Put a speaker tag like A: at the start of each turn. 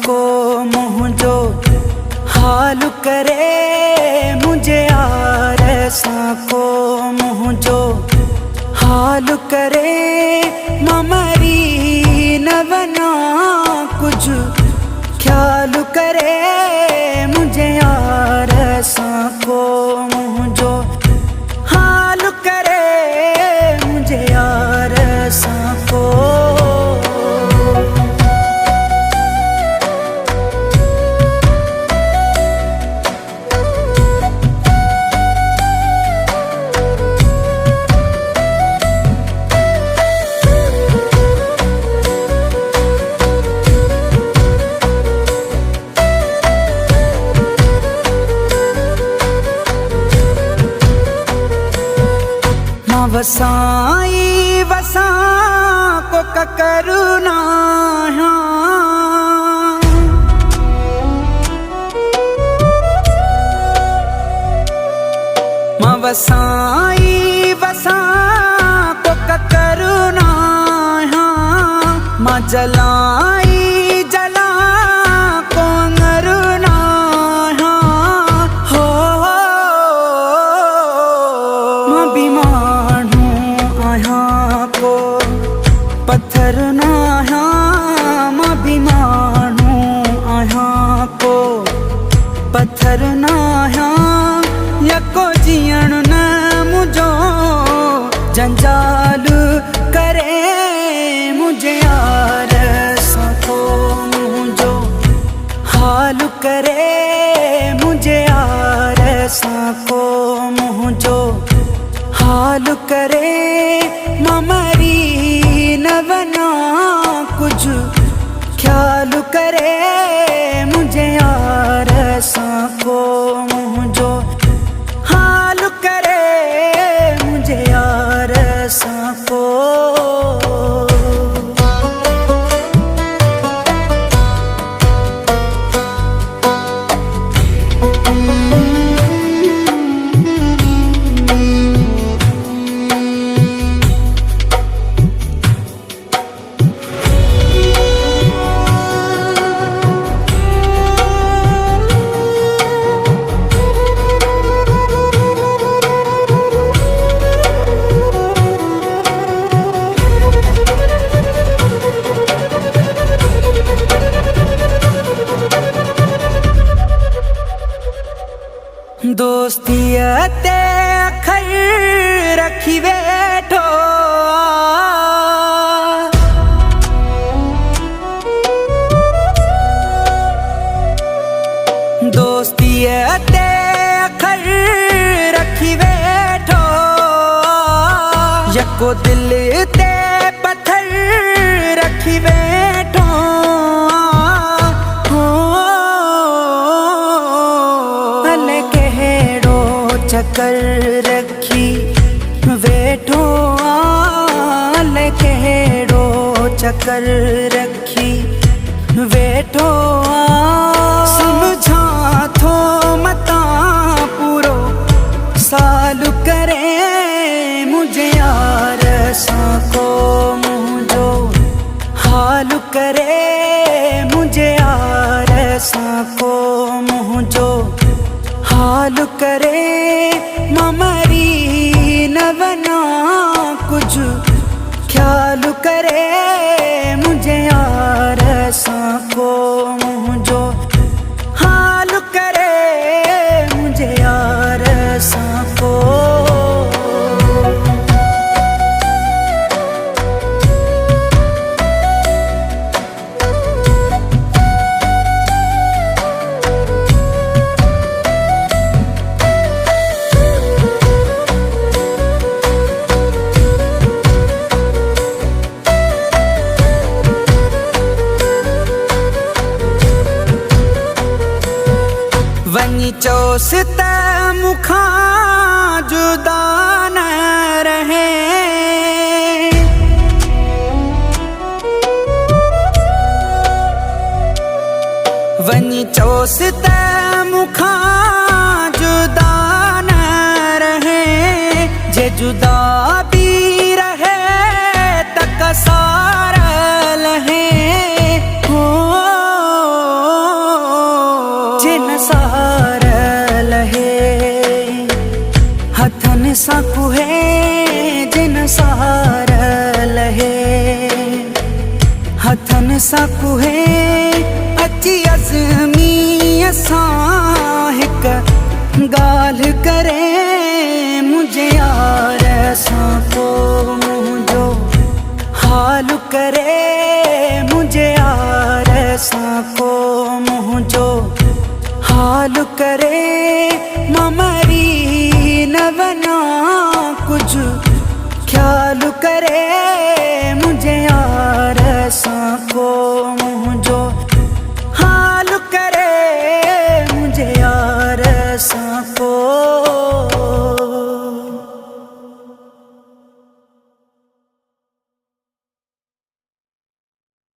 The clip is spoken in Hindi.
A: को मुझो हाल करे मुझे यार को मुझो हाल करे ममरी नवना कुछ ख्याल करे मुझे यार को मुझो हाल करे मुझे यार को। वसाई वसा को करुणा वसाई वसा को करुणा माँ जलाई जला को अंगरुणा हो माँ बीमार पत्थर ना माँ बीमार आया को पत्थर ना यको जियण न मुझो जंजाल करे मुझे यार सको मुझो हाल करे मुझे यार सको मुझो हाल करे ममरी नवना कुछ ख्याल करे मुझे यार को मुझो हाल करे मुझे यार को। दोस्ती ते अखर रखी बैठो दोस्ती ते अखर रखी बैठो यको दिल ते पत्थर रखी बैठो चक्कर रखी वेठो आल केड़ो चक्कर रखी वेठो समझा थो मता पूरो साल करे मुझे यार को मुझो हाल करे मुझे यार को मुझो हाल करे ममरी नवना कुछ ख्याल करे मुझे यार को मुझो हाल करे मुझे यार को। वनी चोसत मुखा जुदा न रहे वनी चोसत मुखा जुदा न रहे जे जुदा भी रहे तक सारा लहे हो असा कुहे अची अज़मी असां हिक गाल करे मुझे यार असां को मुझो हाल करे मुझे यार असां को मुझो हाल करे ममरी न वना कुछ ख्याल करे मुझे यार असां को मुझो